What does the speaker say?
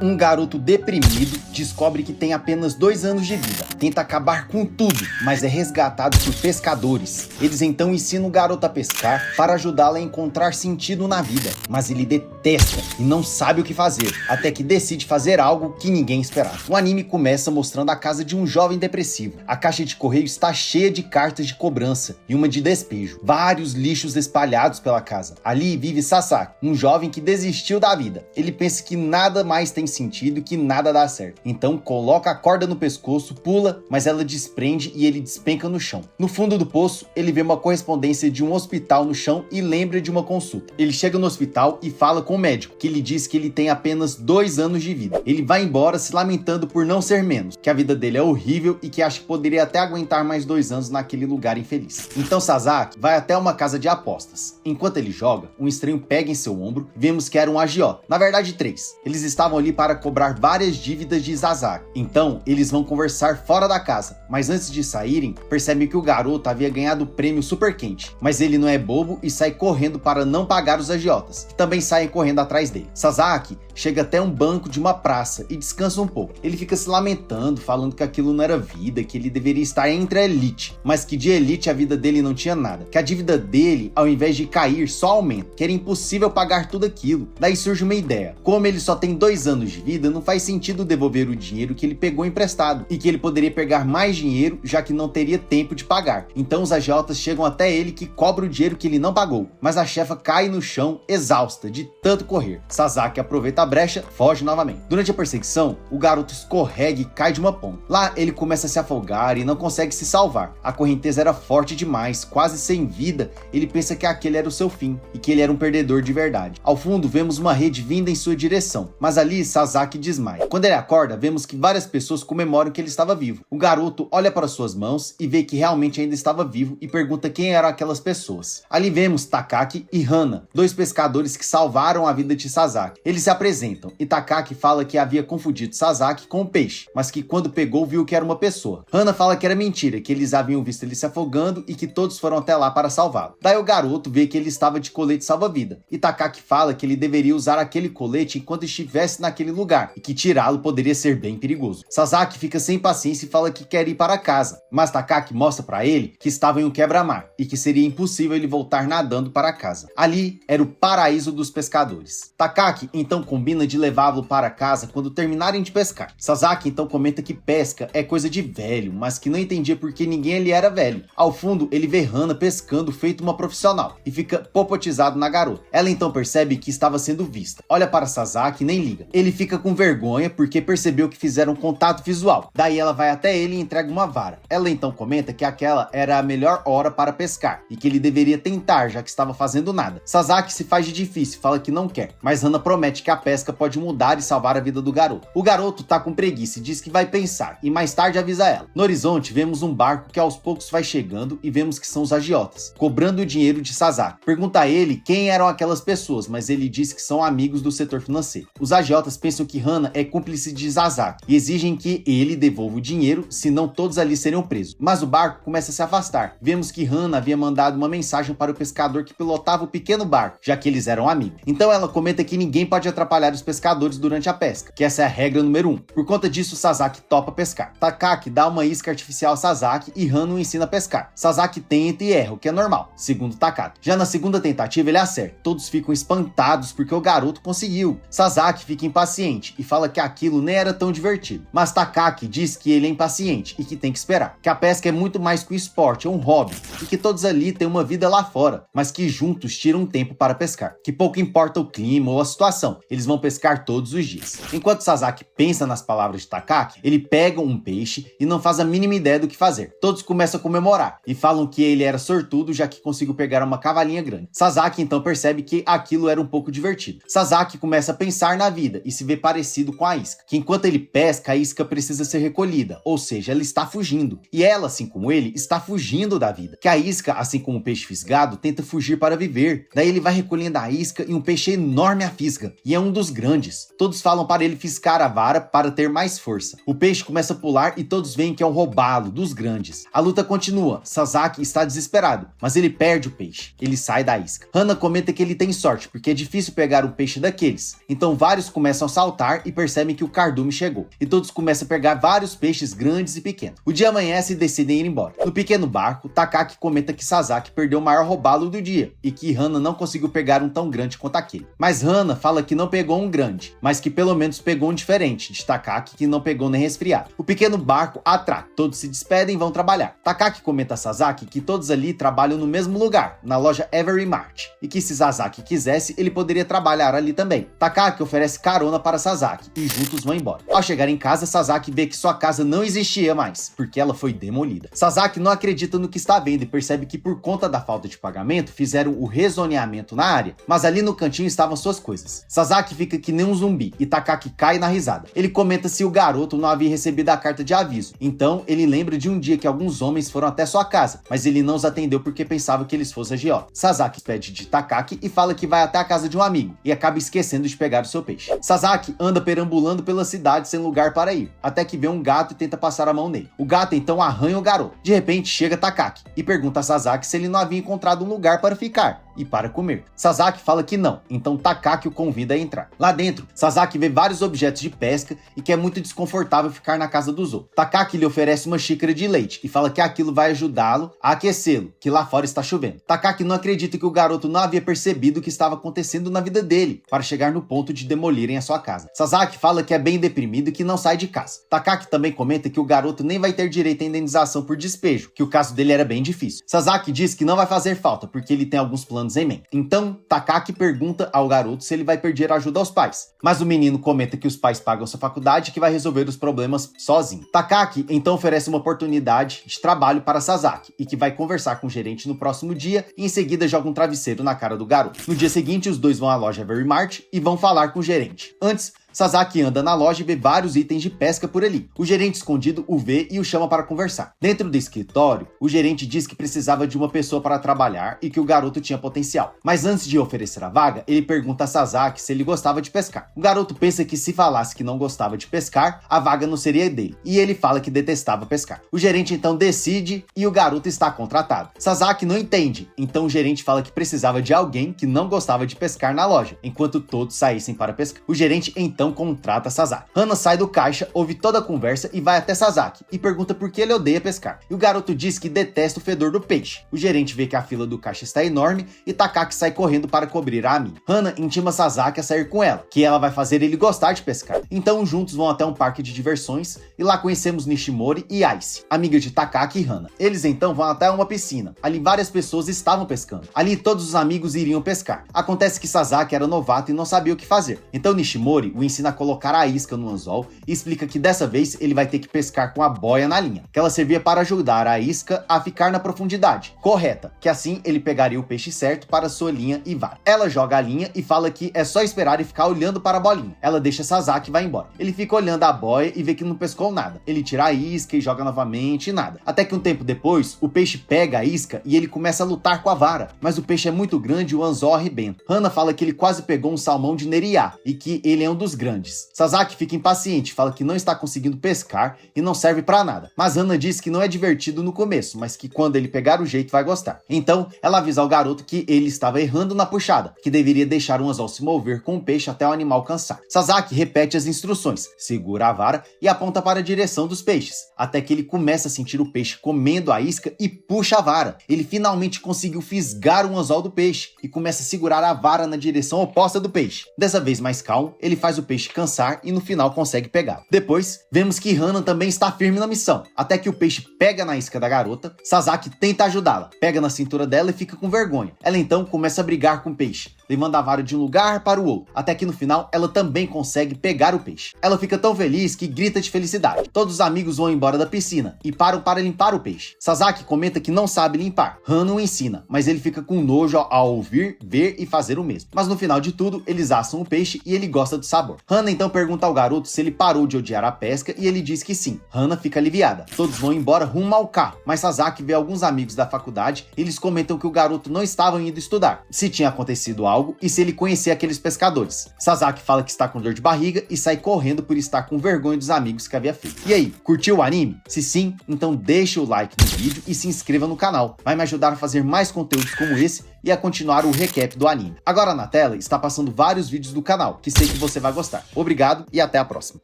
Um garoto deprimido descobre que tem apenas 2 anos de vida. Tenta acabar com tudo, mas é resgatado por pescadores. Eles então ensinam o garoto a pescar para ajudá-lo a encontrar sentido na vida. Mas ele detesta e não sabe o que fazer, até que decide fazer algo que ninguém esperava. O anime começa mostrando a casa de um jovem depressivo. A caixa de correio está cheia de cartas de cobrança e uma de despejo. Vários lixos espalhados pela casa. Ali vive Sasaki, um jovem que desistiu da vida. Ele pensa que nada mais tem sentido e que nada dá certo. Então coloca a corda no pescoço, pula, mas ela desprende e ele despenca no chão. No fundo do poço, ele vê uma correspondência de um hospital no chão e lembra de uma consulta. Ele chega no hospital e fala com o médico, que lhe diz que ele tem apenas 2 anos de vida. Ele vai embora se lamentando por não ser menos, que a vida dele é horrível e que acha que poderia até aguentar mais 2 anos naquele lugar infeliz. Então Sasaki vai até uma casa de apostas. Enquanto ele joga, um estranho pega em seu ombro e vemos que era um agiota. Na verdade, 3. Eles estavam ali para cobrar várias dívidas de Sasaki. Então, eles vão conversar fora da casa, mas antes de saírem, percebem que o garoto havia ganhado o prêmio super quente, mas ele não é bobo e sai correndo para não pagar os agiotas, que também saem correndo atrás dele. Sasaki chega até um banco de uma praça e descansa um pouco. Ele fica se lamentando, falando que aquilo não era vida, que ele deveria estar entre a elite, mas que de elite a vida dele não tinha nada, que a dívida dele, ao invés de cair, só aumenta, que era impossível pagar tudo aquilo. Daí surge uma ideia: como ele só tem 2 anos de vida, não faz sentido devolver o dinheiro que ele pegou emprestado, e que ele poderia pegar mais dinheiro, já que não teria tempo de pagar. Então os agiotas chegam até ele, que cobra o dinheiro que ele não pagou, mas a chefa cai no chão exausta de tanto correr. Sasaki aproveita a brecha, foge novamente. Durante a perseguição, o garoto escorrega e cai de uma ponte. Lá ele começa a se afogar e não consegue se salvar. A correnteza era forte demais, quase sem vida. Ele pensa que aquele era o seu fim e que ele era um perdedor de verdade. Ao fundo vemos uma rede vinda em sua direção, mas ali Sasaki desmaia. Quando ele acorda, vemos que várias pessoas comemoram que ele estava vivo. O garoto olha para suas mãos e vê que realmente ainda estava vivo e pergunta quem eram aquelas pessoas. Ali vemos Takaki e Hana, 2 pescadores que salvaram a vida de Sasaki. Eles se apresentam e Takaki fala que havia confundido Sasaki com um peixe, mas que quando pegou viu que era uma pessoa. Hana fala que era mentira, que eles haviam visto ele se afogando e que todos foram até lá para salvá-lo. Daí o garoto vê que ele estava de colete salva-vida e Takaki fala que ele deveria usar aquele colete enquanto estivesse naquele lugar e que tirá-lo poderia ser bem perigoso. Sasaki fica sem paciência e fala que quer ir para casa, mas Takaki mostra para ele que estava em um quebra-mar e que seria impossível ele voltar nadando para casa. Ali era o paraíso dos pescadores. Takaki então combina de levá-lo para casa quando terminarem de pescar. Sasaki então comenta que pesca é coisa de velho, mas que não entendia porque ninguém ali era velho. Ao fundo ele vê Hana pescando feito uma profissional e fica popotizado na garota. Ela então percebe que estava sendo vista. Olha para Sasaki e nem liga. Ele fica com vergonha porque percebeu que fizeram contato visual. Daí ela vai até ele e entrega uma vara. Ela então comenta que aquela era a melhor hora para pescar e que ele deveria tentar, já que estava fazendo nada. Sasaki se faz de difícil, fala que não quer, mas Hana promete que a pesca pode mudar e salvar a vida do garoto. O garoto tá com preguiça e diz que vai pensar e mais tarde avisa ela. No horizonte vemos um barco que aos poucos vai chegando e vemos que são os agiotas, cobrando o dinheiro de Sasaki. Pergunta a ele quem eram aquelas pessoas, mas ele diz que são amigos do setor financeiro. Os agiotas pensam que Hana é cúmplice de Sasaki e exigem que ele devolva o dinheiro, senão todos ali seriam presos. Mas o barco começa a se afastar. Vemos que Hana havia mandado uma mensagem para o pescador que pilotava o pequeno barco, já que eles eram amigos. Então ela comenta que ninguém pode atrapalhar os pescadores durante a pesca, que essa é a regra número 1. Por conta disso, Sasaki topa pescar. Takaki dá uma isca artificial a Sasaki e Hana o ensina a pescar. Sasaki tenta e erra, o que é normal, segundo Takaki. Já na segunda tentativa ele acerta. Todos ficam espantados porque o garoto conseguiu. Sasaki fica impaciente e fala que aquilo nem era tão divertido. Mas Takaki diz que ele é impaciente e que tem que esperar. Que a pesca é muito mais que um esporte, é um hobby. E que todos ali têm uma vida lá fora, mas que juntos tiram tempo para pescar. Que pouco importa o clima ou a situação, eles vão pescar todos os dias. Enquanto Sasaki pensa nas palavras de Takaki, ele pega um peixe e não faz a mínima ideia do que fazer. Todos começam a comemorar e falam que ele era sortudo, já que conseguiu pegar uma cavalinha grande. Sasaki então percebe que aquilo era um pouco divertido. Sasaki começa a pensar na vida e se vê parecido com a isca, que enquanto ele pesca, a isca precisa ser recolhida, ou seja, ela está fugindo. E ela, assim como ele, está fugindo da vida. Que a isca, assim como o peixe fisgado, tenta fugir para viver. Daí ele vai recolhendo a isca e um peixe enorme a fisga, e é um dos grandes. Todos falam para ele fiscar a vara para ter mais força. O peixe começa a pular e todos veem que é um robalo dos grandes. A luta continua. Sasaki está desesperado, mas ele perde o peixe. Ele sai da isca. Hana comenta que ele tem sorte, porque é difícil pegar um peixe daqueles. Então vários começam a saltar e percebem que o cardume chegou. E todos começam a pegar vários peixes grandes e pequenos. O dia amanhece e decidem ir embora. No pequeno barco, Takaki comenta que Sasaki perdeu o maior robalo do dia e que Hana não conseguiu pegar um tão grande quanto aquele. Mas Hana fala que não pegou um grande, mas que pelo menos pegou um diferente de Takaki, que não pegou nem resfriado. O pequeno barco atraca. Todos se despedem e vão trabalhar. Takaki comenta a Sasaki que todos ali trabalham no mesmo lugar, na loja Every Mart, e que se Sasaki quisesse, ele poderia trabalhar ali também. Takaki oferece carona para Sasaki e juntos vão embora. Ao chegar em casa, Sasaki vê que sua casa não existia mais, porque ela foi demolida. Sasaki não acredita no que está vendo e percebe que por conta da falta de pagamento, fizeram o rezoneamento na área, mas ali no cantinho estavam suas coisas. Sasaki fica que nem um zumbi e Takaki cai na risada. Ele comenta se o garoto não havia recebido a carta de aviso, então ele lembra de um dia que alguns homens foram até sua casa, mas ele não os atendeu porque pensava que eles fossem agiotas. Sasaki pede de Takaki e fala que vai até a casa de um amigo e acaba esquecendo de pegar o seu peixe. Sasaki anda perambulando pela cidade sem lugar para ir, até que vê um gato e tenta passar a mão nele. O gato então arranha o garoto. De repente chega Takaki e pergunta a Sasaki se ele não havia encontrado um lugar para ficar e para comer. Sasaki fala que não, então Takaki o convida a entrar. Lá dentro, Sasaki vê vários objetos de pesca e que é muito desconfortável ficar na casa dos outros. Takaki lhe oferece uma xícara de leite e fala que aquilo vai ajudá-lo a aquecê-lo, que lá fora está chovendo. Takaki não acredita que o garoto não havia percebido o que estava acontecendo na vida dele para chegar no ponto de demolirem a sua casa. Sasaki fala que é bem deprimido e que não sai de casa. Takaki também comenta que o garoto nem vai ter direito à indenização por despejo, que o caso dele era bem difícil. Sasaki diz que não vai fazer falta porque ele tem alguns planos em mente. Então, Takaki pergunta ao garoto se ele vai pedir ajuda aos pais, mas o menino comenta que os pais pagam sua faculdade e que vai resolver os problemas sozinho. Takaki então oferece uma oportunidade de trabalho para Sasaki e que vai conversar com o gerente no próximo dia e em seguida joga um travesseiro na cara do garoto. No dia seguinte, os dois vão à loja Every Mart e vão falar com o gerente. Antes, Sasaki anda na loja e vê vários itens de pesca por ali. O gerente escondido o vê e o chama para conversar. Dentro do escritório, o gerente diz que precisava de uma pessoa para trabalhar e que o garoto tinha potencial. Mas antes de oferecer a vaga, ele pergunta a Sasaki se ele gostava de pescar. O garoto pensa que se falasse que não gostava de pescar, a vaga não seria dele. E ele fala que detestava pescar. O gerente então decide e o garoto está contratado. Sasaki não entende, então o gerente fala que precisava de alguém que não gostava de pescar na loja, enquanto todos saíssem para pescar. O gerente então contrata Sasaki. Hana sai do caixa, ouve toda a conversa e vai até Sasaki e pergunta por que ele odeia pescar. E o garoto diz que detesta o fedor do peixe. O gerente vê que a fila do caixa está enorme e Takaki sai correndo para cobrir a amiga. Hana intima Sasaki a sair com ela, que ela vai fazer ele gostar de pescar. Então juntos vão até um parque de diversões e lá conhecemos Nishimori e Ice, amiga de Takaki e Hana. Eles então vão até uma piscina. Ali várias pessoas estavam pescando. Ali todos os amigos iriam pescar. Acontece que Sasaki era novato e não sabia o que fazer. Então Nishimori o ensina a colocar a isca no anzol e explica que dessa vez ele vai ter que pescar com a boia na linha, que ela servia para ajudar a isca a ficar na profundidade correta, que assim ele pegaria o peixe certo para sua linha e vara. Ela joga a linha e fala que é só esperar e ficar olhando para a bolinha. Ela deixa Sasaki e vai embora. Ele fica olhando a boia e vê que não pescou nada. Ele tira a isca e joga novamente e nada. Até que um tempo depois, o peixe pega a isca e ele começa a lutar com a vara, mas o peixe é muito grande e o anzol arrebenta. Hana fala que ele quase pegou um salmão de Neriá e que ele é um dos grandes. Sasaki fica impaciente, fala que não está conseguindo pescar e não serve pra nada. Mas Hana diz que não é divertido no começo, mas que quando ele pegar o jeito vai gostar. Então, ela avisa ao garoto que ele estava errando na puxada, que deveria deixar o anzol se mover com o peixe até o animal cansar. Sasaki repete as instruções, segura a vara e aponta para a direção dos peixes, até que ele começa a sentir o peixe comendo a isca e puxa a vara. Ele finalmente conseguiu fisgar o anzol do peixe e começa a segurar a vara na direção oposta do peixe. Dessa vez mais calmo, ele faz o peixe cansar e no final consegue pegar. Depois, vemos que Hana também está firme na missão, até que o peixe pega na isca da garota. Sasaki tenta ajudá-la, pega na cintura dela e fica com vergonha. Ela então começa a brigar com o peixe, levando a vara de um lugar para o outro, até que no final ela também consegue pegar o peixe. Ela fica tão feliz que grita de felicidade. Todos os amigos vão embora da piscina e param para limpar o peixe. Sasaki comenta que não sabe limpar. Hana o ensina, mas ele fica com nojo ao ouvir, ver e fazer o mesmo. Mas no final de tudo, eles assam o peixe e ele gosta do sabor. Hana então pergunta ao garoto se ele parou de odiar a pesca e ele diz que sim. Hana fica aliviada. Todos vão embora rumo ao carro, mas Sasaki vê alguns amigos da faculdade e eles comentam que o garoto não estava indo estudar. Se tinha acontecido algo, algo e se ele conhecer aqueles pescadores. Sasaki fala que está com dor de barriga e sai correndo por estar com vergonha dos amigos que havia feito. E aí, curtiu o anime? Se sim, então deixa o like no vídeo e se inscreva no canal. Vai me ajudar a fazer mais conteúdos como esse e a continuar o recap do anime. Agora na tela está passando vários vídeos do canal, que sei que você vai gostar. Obrigado e até a próxima.